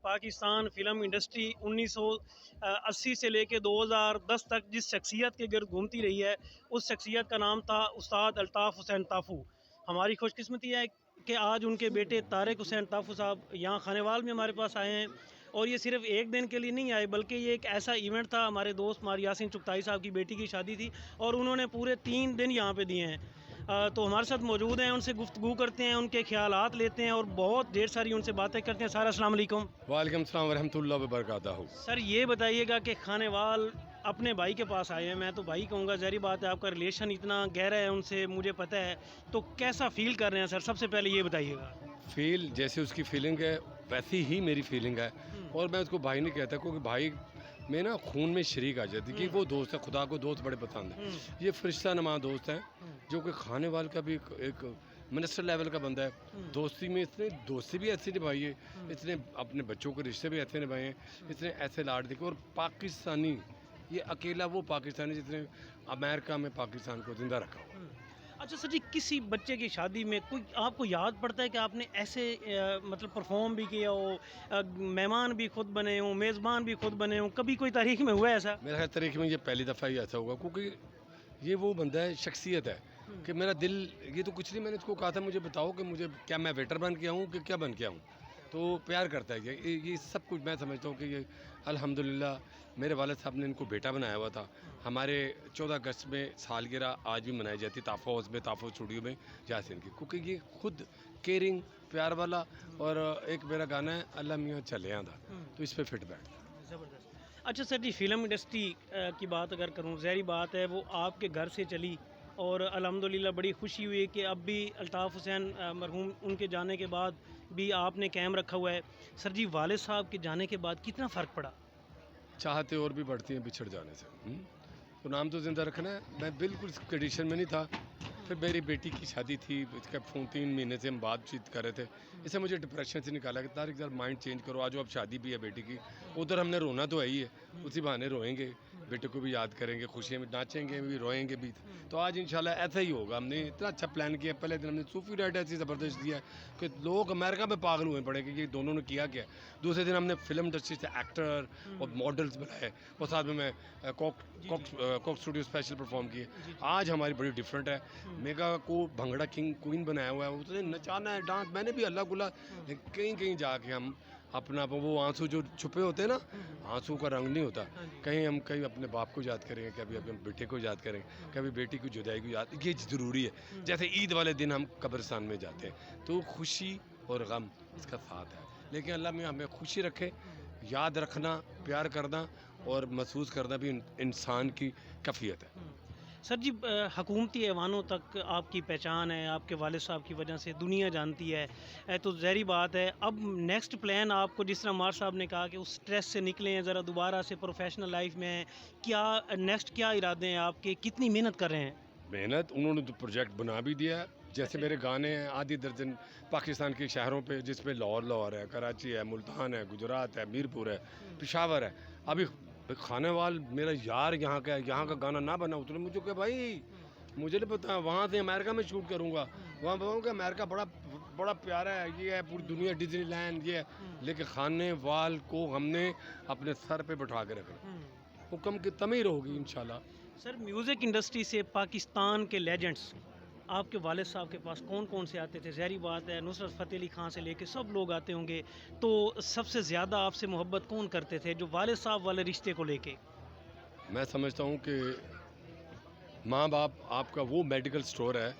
Pakistan film industry 1980 سے لے کے 2010 تک جس شخصیت کے گرد گھومتی رہی ہے، اس شخصیت کا نام تھا استاد الطاف حسین طافو۔ ہماری خوش قسمتی ہے کہ آج ان کے بیٹے طارق حسین طافو صاحب یہاں خانیوال میں ہمارے پاس آئے ہیں، اور یہ صرف ایک دن کے لیے نہیں آئے بلکہ یہ ایک ایسا ایونٹ تھا۔ ہمارے دوست مار یاسین چغتائی صاحب کی بیٹی کی شادی تھی اور انہوں نے پورے 3 دن یہاں پہ دیے ہیں۔ تو ہمارے ساتھ موجود ہیں، ان سے گفتگو کرتے ہیں، ان کے خیالات لیتے ہیں اور بہت ڈھیر ساری ان سے باتیں کرتے ہیں۔ سارا السلام علیکم۔ وعلیکم السلام ورحمۃ اللہ وبرکاتہ۔ سر یہ بتائیے گا کہ خانیوال اپنے بھائی کے پاس آئے ہیں، میں تو بھائی کہوں گا، ظاہری بات ہے آپ کا ریلیشن اتنا گہرا ہے ان سے، مجھے پتہ ہے، تو کیسا فیل کر رہے ہیں سر؟ سب سے پہلے یہ بتائیے گا۔ فیل جیسے اس کی فیلنگ ہے ویسی ہی میری فیلنگ ہے، اور میں اس کو بھائی نہیں کہتا کیونکہ بھائی میں نا خون میں شریک آ جاتی کہ وہ دوست ہے، خدا کو دوست بڑے پسند ہیں۔ یہ فرشتہ نما دوست ہیں جو کہ خانیوال کا بھی ایک منسٹر لیول کا بندہ ہے۔ دوستی میں اس نے دوستی بھی ایسی نبھائی ہے، اس نے اپنے بچوں کے رشتے بھی ایسے نبھائے ہیں، اس نے ایسے لاڈ دیکھے، اور پاکستانی یہ اکیلا وہ پاکستانی جس نے امریکہ میں پاکستان کو زندہ رکھا ہوا۔ اچھا سر جی، کسی بچے کی شادی میں کوئی آپ کو یاد پڑتا ہے کہ آپ نے ایسے مطلب پرفارم بھی کیا ہو، مہمان بھی خود بنے ہوں، میزبان بھی خود بنے ہوں، کبھی کوئی تاریخ میں ہوا ہے ایسا؟ میرا خیال تاریخ میں یہ پہلی دفعہ ہی ایسا ہوگا، کیونکہ یہ وہ بندہ ہے، شخصیت ہے کہ میرا دل یہ تو کچھ نہیں، میں نے اس کو کہا تھا مجھے بتاؤ کہ مجھے کیا میں ویٹر بن کے آؤں کہ کیا بن کے آؤں، تو پیار کرتا ہے یہ سب کچھ۔ میں سمجھتا ہوں کہ یہ الحمدللہ میرے والد صاحب نے ان کو بیٹا بنایا ہوا تھا۔ ہمارے 14 اگست میں سالگرہ آج بھی منائی جاتی طافو ہاؤس میں، طافو اسٹوڈیو میں جاسین کی، کیونکہ یہ خود کیئرنگ، پیار والا، اور ایک میرا گانا ہے اللہ میاں چلے آندا، تو اس پہ فٹ بیٹھتا۔ زبردست۔ اچھا سر جی، فلم انڈسٹری کی بات اگر کروں، ظاہری بات ہے وہ آپ کے گھر سے چلی، اور الحمدللہ بڑی خوشی ہوئی کہ اب بھی الطاف حسین مرحوم ان کے جانے کے بعد بھی آپ نے قائم رکھا ہوا ہے۔ سر جی، والد صاحب کے جانے کے بعد کتنا فرق پڑا؟ چاہتے اور بھی بڑھتی ہیں بچھڑ جانے سے، تو نام تو زندہ رکھنا ہے۔ میں بالکل اس کنڈیشن میں نہیں تھا، پھر میری بیٹی کی شادی تھی، اس کا فون 3 مہینے سے ہم بات چیت کر رہے تھے، اس سے مجھے ڈپریشن سے نکالا کہ طارق ذرا مائنڈ چینج کرو، آج اب شادی بھی ہے بیٹی کی، ادھر ہم نے رونا تو ہے ہی ہے، اسی بہانے روئیں گے، بیٹے کو بھی یاد کریں گے، خوشیاں بھی ناچیں گے بھی، روئیں گے بھی، تو آج انشاءاللہ ایسا ہی ہوگا۔ ہم نے اتنا اچھا پلان کیا، پہلے دن ہم نے صوفی رائٹ ایسی زبردست دیا ہے کہ لوگ امریکہ میں پاگل ہوئے پڑے کہ یہ دونوں نے کیا کیا۔ دوسرے دن ہم نے فلم انڈسٹری سے ایکٹر اور ماڈلز بنائے، اور ساتھ میں کوک اسٹوڈیو اسپیشل پرفارم کیے۔ آج ہماری بڑی ڈفرینٹ ہے، میگا کو بھنگڑا کنگ کوئین بنایا ہوا ہے، اس نے نچانا ہے، ڈانس، میں نے بھی اللہ گلا، کہیں کہیں جا کے ہم اپنا وہ آنسو جو چھپے ہوتے ہیں نا، آنسو کا رنگ نہیں ہوتا، کہیں ہم کہیں اپنے باپ کو یاد کریں گے، کبھی اپنے بیٹے کو یاد کریں گے، کبھی بیٹی کی جدائی کو یاد، یہ ضروری ہے۔ جیسے عید والے دن ہم قبرستان میں جاتے ہیں، تو خوشی اور غم اس کا ساتھ ہے، لیکن اللہ میں ہمیں خوشی رکھے، یاد رکھنا، پیار کرنا اور محسوس کرنا بھی انسان کی کفیت ہے۔ سر جی، حکومتی ایوانوں تک آپ کی پہچان ہے، آپ کے والد صاحب کی وجہ سے دنیا جانتی ہے، تو ظاہری بات ہے اب نیکسٹ پلان آپ کو، جس طرح مار صاحب نے کہا کہ اس سٹریس سے نکلیں ہیں، ذرا دوبارہ سے پروفیشنل لائف میں ہیں، کیا نیکسٹ کیا ارادے ہیں آپ کے؟ کتنی محنت کر رہے ہیں؟ محنت انہوں نے تو پروجیکٹ بنا بھی دیا ہے، جیسے میرے گانے ہیں آدھی درجن پاکستان کے شہروں پہ، جس پہ لاہور ہے، کراچی ہے، ملتان ہے، گجرات ہے، میرپور ہے، پشاور ہے۔ ابھی خانیوال میرا یار یہاں کا ہے، یہاں کا گانا نہ بنا اتنے مجھے کہ بھائی مجھے نہیں پتا، وہاں سے امریکہ میں شوٹ کروں گا، وہاں بتاؤں کہ امریکہ بڑا پیارا ہے، یہ ہے پوری دنیا ڈزنی لینڈ یہ ہے، لیکن خانیوال کو ہم نے اپنے سر پہ بٹھا کے رکھنا، حکم کی تعمیر ہوگی انشاءاللہ۔ سر میوزک انڈسٹری سے پاکستان کے لیجنڈز آپ کے والد صاحب کے پاس کون کون سے آتے تھے؟ ظاہری بات ہے نصرت فتح علی خان سے لے کے سب لوگ آتے ہوں گے، تو سب سے زیادہ آپ سے محبت کون کرتے تھے جو والد صاحب والے رشتے کو لے کے؟ میں سمجھتا ہوں کہ ماں باپ آپ کا وہ میڈیکل سٹور ہے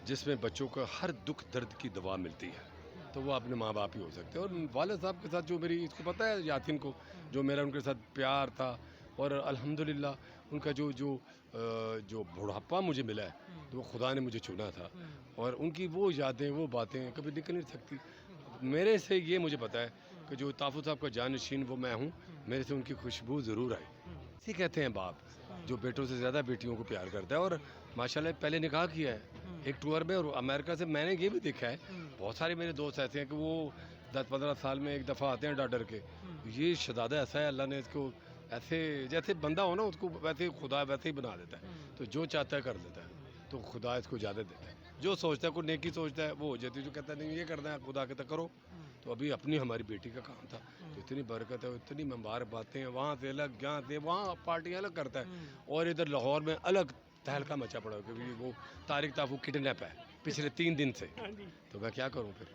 جس میں بچوں کا ہر دکھ درد کی دوا ملتی ہے، تو وہ اپنے ماں باپ ہی ہو سکتے ہیں۔ اور والد صاحب کے ساتھ جو میری، اس کو پتہ ہے یاسین کو، جو میرا ان کے ساتھ پیار تھا، اور الحمدللہ ان کا جو بڑھاپا مجھے ملا ہے تو وہ خدا نے مجھے چنا تھا، اور ان کی وہ یادیں، وہ باتیں کبھی نکل نہیں سکتی میرے سے۔ یہ مجھے پتہ ہے کہ جو طافو صاحب کا جانشین وہ میں ہوں، میرے سے ان کی خوشبو ضرور آئی۔ اسی کہتے ہیں باپ جو بیٹوں سے زیادہ بیٹیوں کو پیار کرتا ہے، اور ماشاءاللہ پہلے نکاح کیا ہے ایک ٹور میں، اور امریکہ سے میں نے یہ بھی دیکھا ہے بہت سارے میرے دوست ایسے ہیں کہ وہ 10-15 سال میں ایک دفعہ آتے ہیں ڈر کے۔ یہ شہزادہ ایسا ہے، اللہ نے اس کو ایسے جیسے بندہ ہو نا اس کو ویسے خدا ویسے ہی بنا دیتا ہے، تو جو چاہتا ہے کر دیتا ہے، تو خدا اس کو اجازت دیتا ہے، جو سوچتا ہے کوئی نیکی سوچتا ہے وہ ہو جاتی ہے، جو کہتا ہے نہیں یہ کرنا ہے خدا کہتا کرو، تو ابھی اپنی ہماری بیٹی کا کام تھا، تو اتنی برکت ہے، اتنی مبارک باتیں ہیں، وہاں سے الگ، یہاں سے وہاں پارٹیاں الگ کرتا ہے، اور ادھر لاہور میں الگ تہلکا مچا پڑا کیونکہ وہ طارق طافو کڈنیپ ہے پچھلے 3 دن سے، تو میں کیا کروں پھر.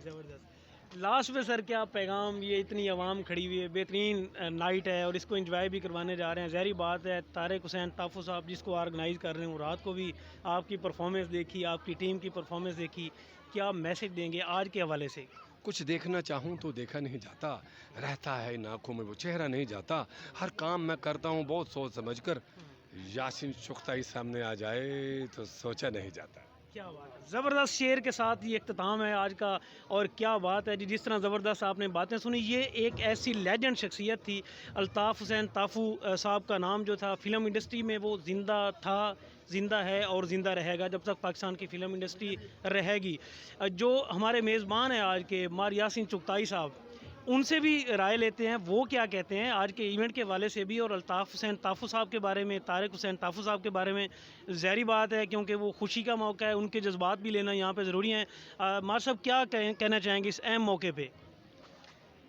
زبردست. لاسٹ میں سر کیا پیغام، یہ اتنی عوام کھڑی ہوئی ہے، بہترین نائٹ ہے اور اس کو انجوائے بھی کروانے جا رہے ہیں. ظاہری بات ہے طارق حسین طافو صاحب جس کو آرگنائز کر رہے ہیں، وہ رات کو بھی آپ کی پرفارمنس دیکھی، آپ کی ٹیم کی پرفارمنس دیکھی. کیا میسج دیں گے آج کے حوالے سے؟ کچھ دیکھنا چاہوں تو دیکھا نہیں جاتا، رہتا ہے ان آنکھوں میں وہ چہرہ نہیں جاتا. ہر کام میں کرتا ہوں بہت سوچ سمجھ کر، یاسین چغتائی سامنے آ جائے تو سوچا نہیں جاتا. کیا بات ہے، زبردست شعر کے ساتھ یہ اختتام ہے آج کا. اور کیا بات ہے جی، جس طرح زبردست آپ نے باتیں سنی، یہ ایک ایسی لیجنڈ شخصیت تھی. الطاف حسین طافو صاحب کا نام جو تھا فلم انڈسٹری میں وہ زندہ تھا، زندہ ہے اور زندہ رہے گا جب تک پاکستان کی فلم انڈسٹری رہے گی. جو ہمارے میزبان ہیں آج کے مار یاسین چغتائی صاحب، ان سے بھی رائے لیتے ہیں وہ کیا کہتے ہیں آج کے ایونٹ کے حوالے سے بھی، اور الطاف حسین طافو صاحب کے بارے میں، طارق حسین طافو صاحب کے بارے میں. ظاہری بات ہے کیونکہ وہ خوشی کا موقع ہے، ان کے جذبات بھی لینا یہاں پہ ضروری ہیں. مار صاحب کیا کہنا چاہیں گے اس اہم موقع پہ؟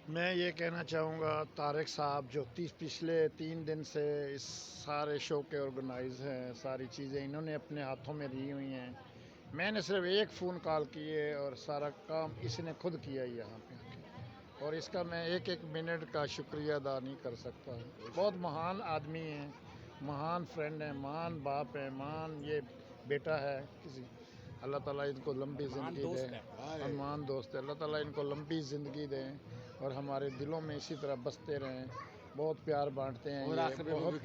میں یہ کہنا چاہوں گا طارق صاحب جو پچھلے 3 دن سے اس سارے شو کے آرگنائز ہیں، ساری چیزیں انہوں نے اپنے ہاتھوں میں لی ہوئی ہیں. میں نے صرف ایک فون کال کی ہے اور سارا کام اس نے خود کیا یہاں پہ، اور اس کا میں ایک منٹ کا شکریہ ادا نہیں کر سکتا. بہت مہان آدمی ہیں، مہان فرینڈ ہیں، مہان باپ ہیں، مہان یہ بیٹا ہے کسی. اللہ تعالیٰ ان کو لمبی زندگی دے، مہان دوست ہے. اللہ تعالیٰ ان کو لمبی زندگی دیں اور ہمارے دلوں میں اسی طرح بستے رہیں. بہت پیار بانٹتے ہیں، یہ بہت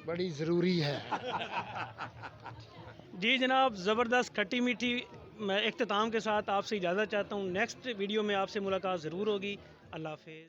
بڑی ضروری ہے. جی جناب، زبردست کھٹی میٹھی میں اختتام کے ساتھ آپ سے اجازت چاہتا ہوں. نیکسٹ ویڈیو میں آپ سے ملاقات ضرور ہوگی. اللہ حافظ.